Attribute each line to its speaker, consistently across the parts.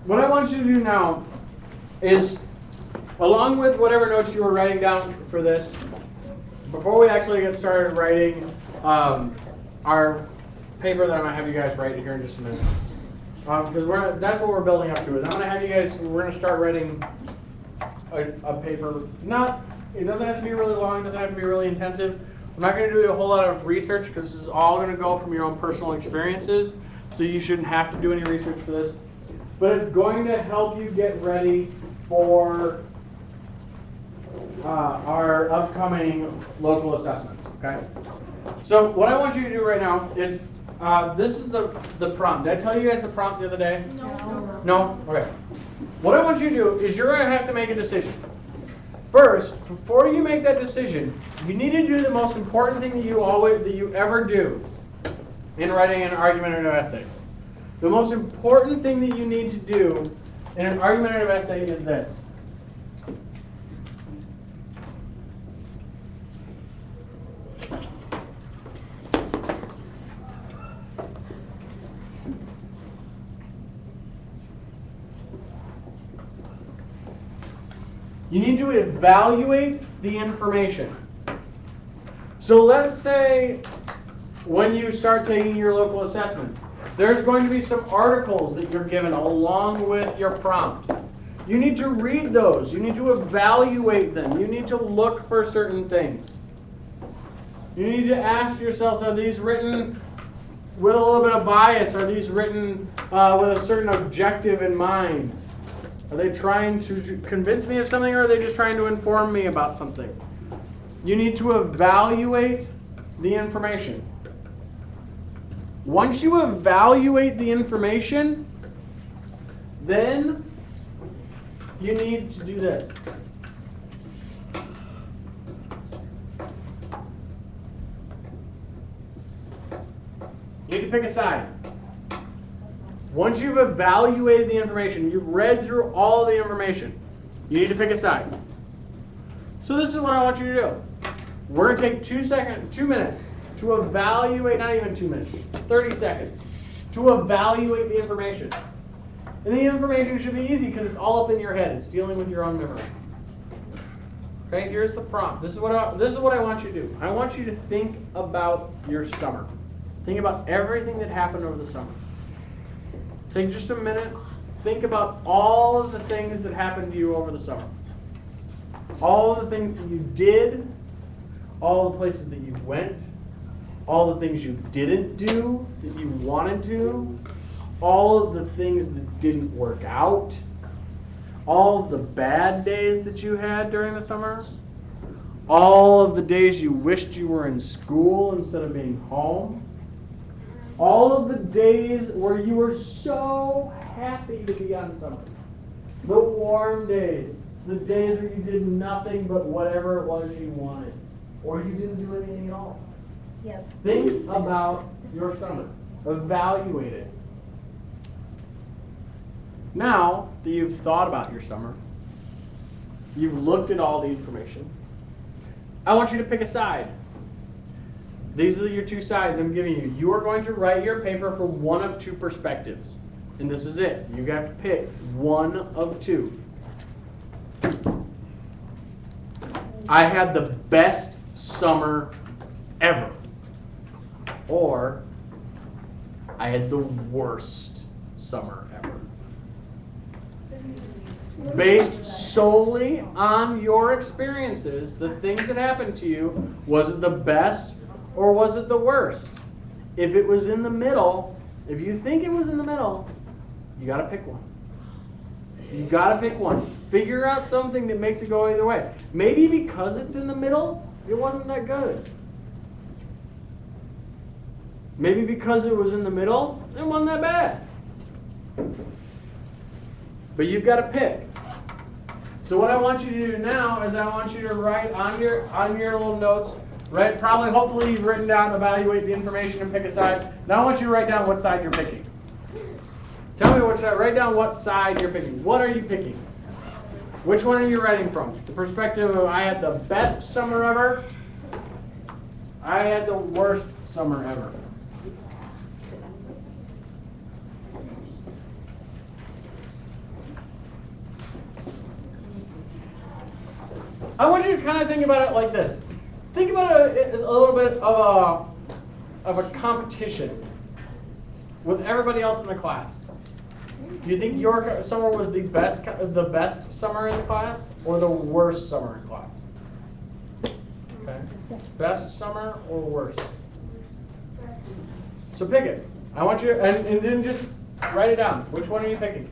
Speaker 1: what I want you to do now is, along with whatever notes you were writing down for this, before we actually get started writing our paper that I'm going to have you guys write here in just a minute, because that's what we're building up to. Is I'm going to have you guys, we're going to start writing a paper. It doesn't have to be really long, it doesn't have to be really intensive. I'm not going to do a whole lot of research because this is all going to go from your own personal experiences, so you shouldn't have to do any research for this. But it's going to help you get ready for our upcoming local assessments, okay? So what I want you to do right now is, this is the prompt. Did I tell you guys the prompt the other day?
Speaker 2: No.
Speaker 1: No? Okay. What I want you to do is you're going to have to make a decision. First, before you make that decision, you need to do the most important thing that you ever do in writing an argumentative essay. The most important thing that you need to do in an argumentative essay is this. You need to evaluate the information. So let's say when you start taking your local assessment, there's going to be some articles that you're given along with your prompt. You need to read those. You need to evaluate them. You need to look for certain things. You need to ask yourselves, are these written with a little bit of bias? Are these written with a certain objective in mind? Are they trying to convince me of something, or are they just trying to inform me about something? You need to evaluate the information. Once you evaluate the information, then you need to do this. You need to pick a side. Once you've evaluated the information, you've read through all the information, you need to pick a side. So this is what I want you to do. We're going to take 2 minutes to evaluate, not even 2 minutes, 30 seconds, to evaluate the information. And the information should be easy because it's all up in your head. It's dealing with your own memory. Okay, here's the prompt. This is what I want you to do. I want you to think about your summer. Think about everything that happened over the summer. Take just a minute, think about all of the things that happened to you over the summer. All of the things that you did, all the places that you went, all the things you didn't do that you wanted to, all of the things that didn't work out, all of the bad days that you had during the summer, all of the days you wished you were in school instead of being home, all of the days where you were so happy to be on summer. The warm days. The days where you did nothing but whatever it was you wanted. Or you didn't do anything at all.
Speaker 2: Yep.
Speaker 1: Think about your summer. Evaluate it. Now that you've thought about your summer, you've looked at all the information, I want you to pick a side. These are your two sides I'm giving you. You are going to write your paper from one of two perspectives. And this is it. You have to pick one of two. I had the best summer ever. Or I had the worst summer ever. Based solely on your experiences, the things that happened to you, was it the best or was it the worst? If it was in the middle, if you think it was in the middle, you got to pick one. You got to pick one. Figure out something that makes it go either way. Maybe because it's in the middle, it wasn't that good. Maybe because it was in the middle, it wasn't that bad. But you've got to pick. So what I want you to do now is I want you to write on your little notes, right? Probably, hopefully you've written down, evaluate the information and pick a side. Now I want you to write down what side you're picking. Tell me which side, write down what side you're picking. What are you picking? Which one are you writing from? The perspective of I had the best summer ever. I had the worst summer ever. I want you to kind of think about it like this. Think about it as a little bit of a competition with everybody else in the class. Do you think your summer was the best summer in the class or the worst summer in class? Okay. Best summer or worst? So pick it. I want you to, and then just write it down. Which one are you picking?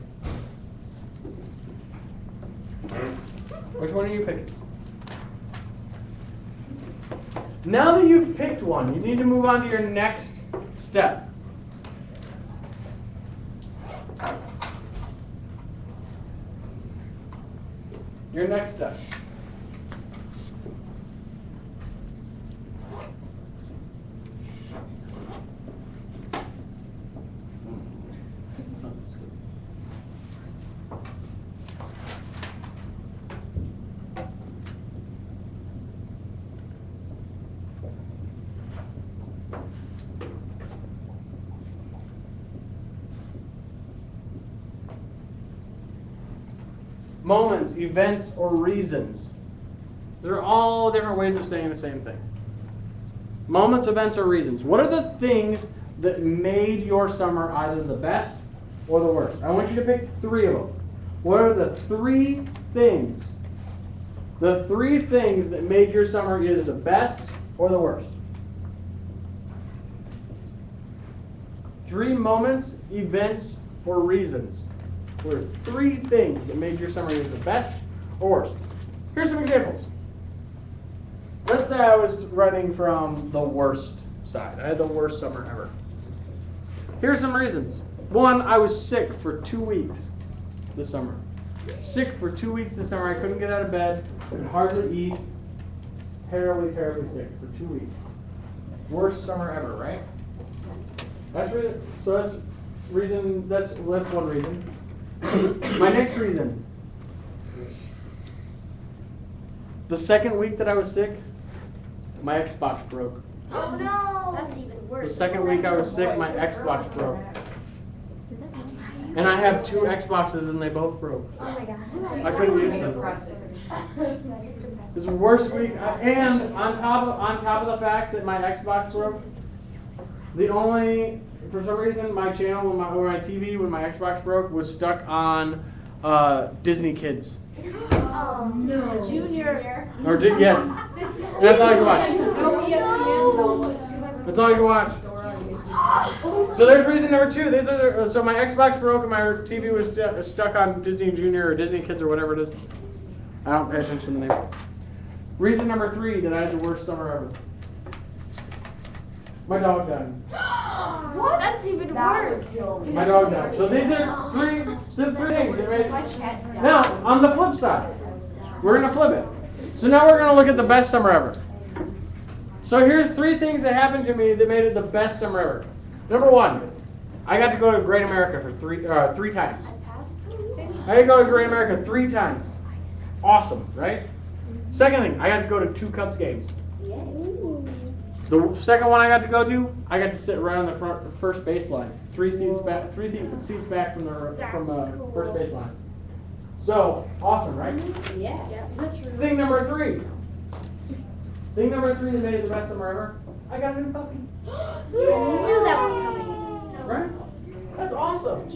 Speaker 1: Which one are you picking? Now that you've picked one, you need to move on to your next step. Your next step. Moments, events, or reasons. These are all different ways of saying the same thing. Moments, events, or reasons. What are the things that made your summer either the best or the worst? I want you to pick 3 of them. What are the 3 things? The 3 things that made your summer either the best or the worst. 3 moments, events, or reasons. What are 3 things that made your summer either the best or worst? Here's some examples. Let's say I was writing from the worst side. I had the worst summer ever. Here's some reasons. 1, I was sick for 2 weeks this summer. Sick for 2 weeks this summer. I couldn't get out of bed. Could hardly eat. Terribly, terribly sick for 2 weeks. Worst summer ever, right? That's reason. So that's reason. That's one reason. My next reason. The second week that I was sick, my Xbox broke.
Speaker 2: Oh no! That's even worse.
Speaker 1: The second week I was sick, my Xbox broke. And I have 2 Xboxes and they both broke.
Speaker 2: Oh my gosh.
Speaker 1: I couldn't use them. This is the worst week. And on top of the fact that my Xbox broke, for some reason, my channel, when my TV, when my Xbox broke, was stuck on Disney Kids.
Speaker 2: Oh no. Junior.
Speaker 1: Yes. That's all I can watch. That's all I can watch. So there's reason number 2. So my Xbox broke and my TV was stuck on Disney Junior or Disney Kids or whatever it is. I don't pay attention to the name. Reason number 3 that I had the worst summer ever. My dog died.
Speaker 2: What? That's even worse.
Speaker 1: My dog died. So these are 3 things that made. Now, on the flip side, we're going to flip it. So now we're going to look at the best summer ever. So here's 3 things that happened to me that made it the best summer ever. Number 1, I got to go to Great America for 3 times. I got to go to Great America 3 times. Awesome, right? Second thing, I got to go to 2 Cubs games. The second one I got to go to, I got to sit right on the first baseline, 3 seats back from the first baseline. So awesome, right?
Speaker 2: Yeah.
Speaker 1: Thing number 3. Thing number 3 that made it the best summer ever. I got a new puppy.
Speaker 2: You knew that was coming.
Speaker 1: Right? That's awesome.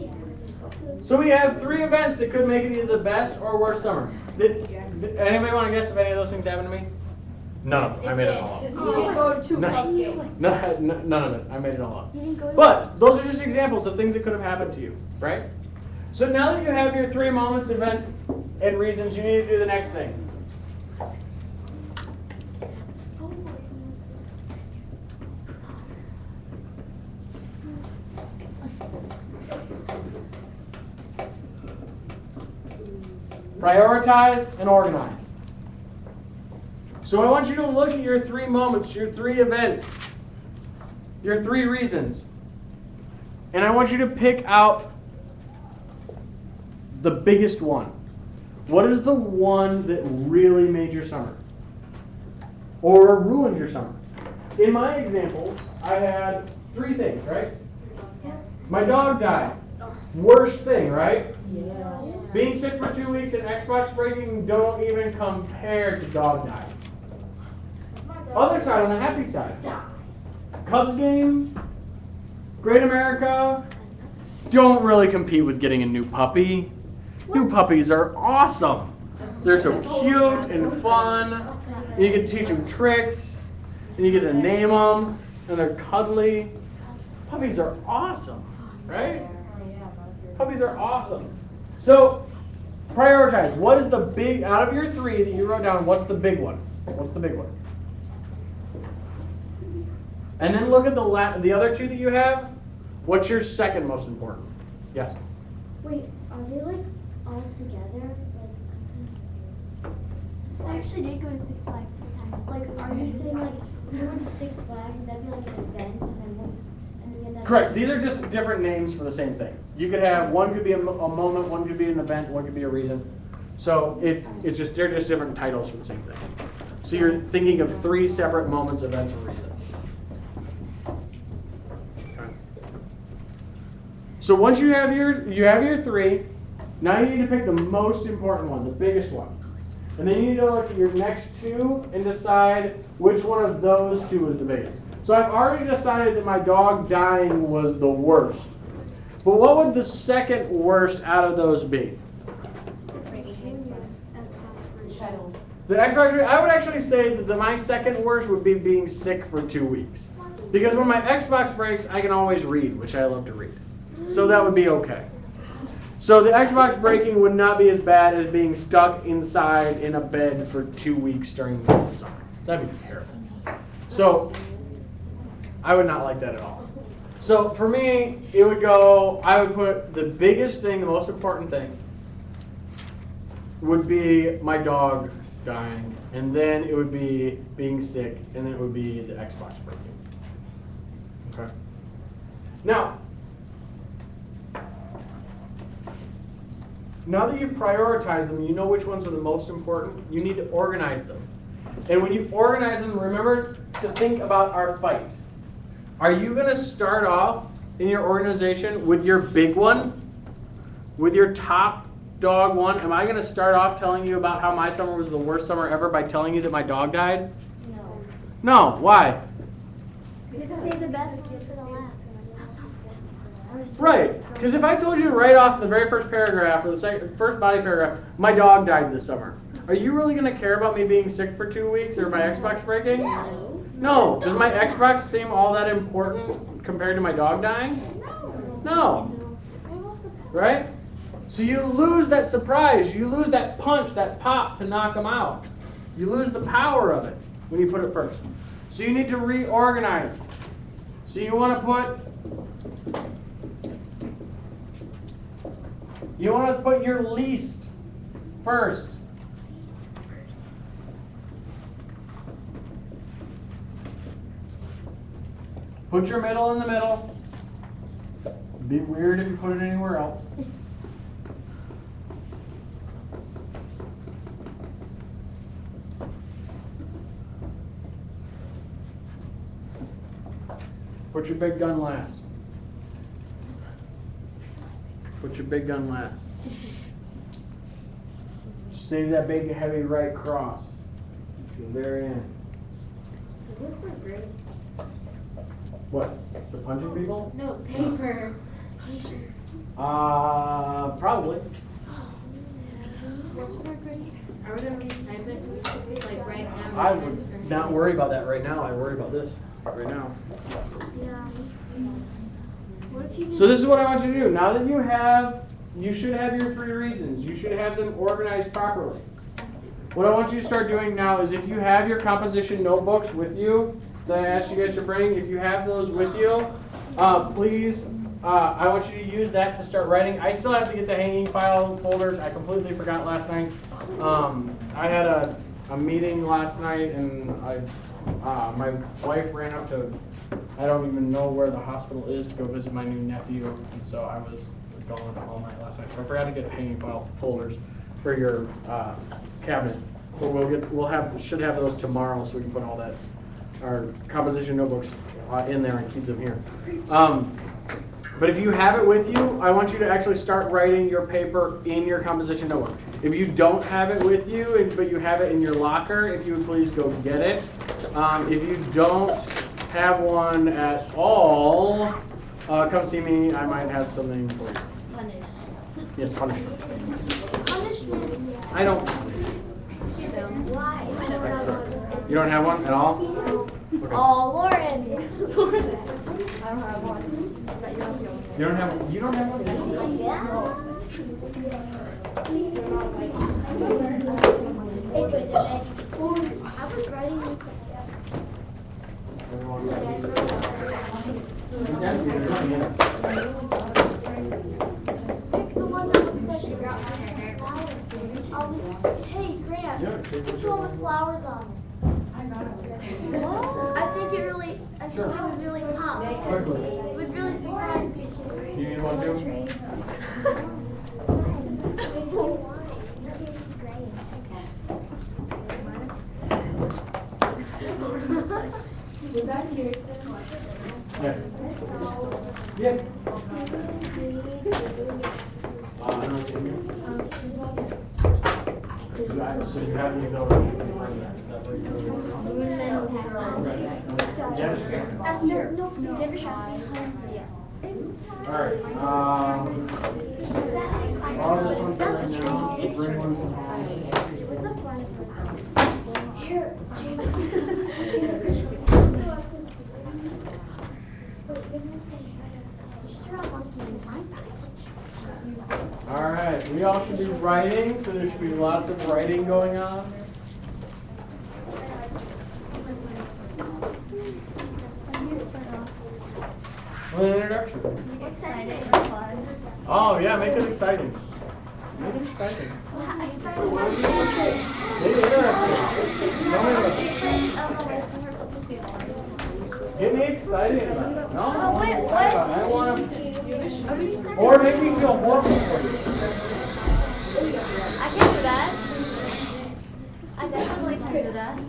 Speaker 1: So we have 3 events that could make it either the best or worst summer. Did anybody want to guess if any of those things happened to me? None of them. I made it all up.
Speaker 2: You didn't go to 2 Cubs games.
Speaker 1: None of it. I made it all up. But those are just examples of things that could have happened to you, right? So now that you have your 3 moments, events, and reasons, you need to do the next thing. Prioritize and organize. So I want you to look at your 3 moments, your 3 events, your 3 reasons. And I want you to pick out the biggest one. What is the one that really made your summer? Or ruined your summer? In my example, I had 3 things, right? My dog died. Worst thing, right?
Speaker 3: Yeah.
Speaker 1: Being sick for 2 weeks and Xbox breaking don't even compare to dog dying. Other side, on the happy side. Cubs game, Great America, don't really compete with getting a new puppy. New puppies are awesome. They're so cute and fun. And you get to teach them tricks, and you get to name them, and they're cuddly. Puppies are awesome, right? Puppies are awesome. So, prioritize. What is the big, out of your 3 that you wrote down, what's the big one? What's the big one? And then look at the other 2 that you have. What's your second most important? Yes?
Speaker 4: Wait, are they like all together?
Speaker 2: I actually did go to Six Flags sometimes.
Speaker 4: Like, are you saying like if you went to Six Flags, would that be like an event and then one? And then that
Speaker 1: Correct. These are just different names for the same thing. You could have, one could be a moment, one could be an event, one could be a reason. So it's just, they're just different titles for the same thing. So you're thinking of 3 separate moments, events, or reasons. Okay. So once you have your 3, now you need to pick the most important one, the biggest one. And then you need to look at your next 2 and decide which one of those 2 is the biggest. So I've already decided that my dog dying was the worst. But what would the second worst out of those be? The Xbox, I would actually say that my second worst would be being sick for 2 weeks. Because when my Xbox breaks, I can always read, which I love to read. So that would be okay. So the Xbox breaking would not be as bad as being stuck inside in a bed for 2 weeks during the summer. That'd be terrible. So I would not like that at all. So for me, it would go, I would put the biggest thing, the most important thing, would be my dog dying, and then it would be being sick, and then it would be the Xbox breaking. Okay? Now that you've prioritized them, you know which ones are the most important, you need to organize them. And when you organize them, remember to think about our fight. Are you going to start off in your organization with your big one? With your top dog one? Am I going to start off telling you about how my summer was the worst summer ever by telling you that my dog died?
Speaker 4: No.
Speaker 1: No. Why?
Speaker 4: Because you can save the best one for the last.
Speaker 1: Right. Because if I told you right off the very first paragraph or the first body paragraph, my dog died this summer, are you really going to care about me being sick for 2 weeks or my Xbox breaking? No. Does my Xbox seem all that important compared to my dog dying? No. Right? So you lose that surprise. You lose that punch, that pop to knock them out. You lose the power of it when you put it first. So you need to reorganize. So you want to put your least first. Put your middle in the middle. It'd be weird if you put it anywhere else. Put your big gun last. Put your big gun last. Save that big heavy right cross to the very end.
Speaker 4: This is great.
Speaker 1: What? The punching people?
Speaker 4: No, paper.
Speaker 1: Probably.
Speaker 4: What's more great?
Speaker 3: Are we gonna retype it, like right now?
Speaker 1: I would not worry about that right now. I worry about this right now.
Speaker 2: Yeah. What if you
Speaker 1: So this is what I want you to do. Now that you should have your 3 reasons. You should have them organized properly. What I want you to start doing now is if you have your composition notebooks with you that I asked you guys to bring, if you have those with you, please, I want you to use that to start writing. I still have to get the hanging file folders. I completely forgot last night. I had a meeting last night and my wife ran up to, I don't even know where the hospital is, to go visit my new nephew, and so I was gone all night last night. So I forgot to get hanging file folders for your cabinet. But should have those tomorrow, so we can put all that, our composition notebooks in there and keep them here. But if you have it with you, I want you to actually start writing your paper in your composition notebook. If you don't have it with you, but you have it in your locker, if you would please go get it. If you don't have one at all, come see me. I might have something for you.
Speaker 3: Punish.
Speaker 1: Yes, punishment.
Speaker 2: Punishment.
Speaker 1: I don't.
Speaker 3: You know.
Speaker 2: Why? I don't have one.
Speaker 1: You don't have one at all? Okay.
Speaker 2: Oh, Lauren.
Speaker 3: I don't have one. But you're not the only one.
Speaker 1: You don't have one? You don't have one?
Speaker 2: I was writing this. Pick the one that looks like flowers. Hey, Grant. Pick the one with flowers on it. I think it would really pop. It would really surprise people.
Speaker 1: You need one too?
Speaker 2: Was that Kirsten?
Speaker 1: Yes. Yeah. So you have the ability to run that. Is that what you're Yes.
Speaker 2: Esther, no, do you have a shot?
Speaker 3: Yes.
Speaker 1: All right. All this one first, and then I'll bring one from home.
Speaker 2: What's the fun person? Here,
Speaker 1: All right. We all should be writing, so there should be lots of writing going on. Well, an introduction. Oh yeah, make it exciting. Make it exciting. Make it interesting. Get me excited about it. No,
Speaker 2: Oh, wait,
Speaker 1: I'm
Speaker 2: what?
Speaker 1: excited about it. I want to, or make me feel horrible for you.
Speaker 2: I can do that. I definitely can do that.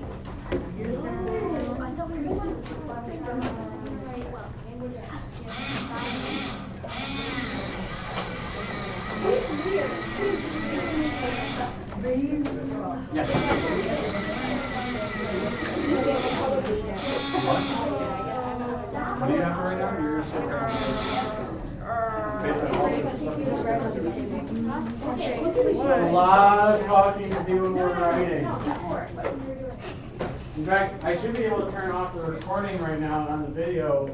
Speaker 1: Yes. What do you have to write down? You're just based on all this stuff. A lot of talking to do when we're writing. In fact, I should be able to turn off the recording right now on the video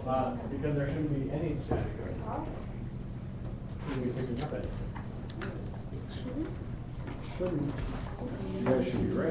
Speaker 1: because there shouldn't be any chatting going on. Shouldn't be picking up anything. Shouldn't. You guys should be right.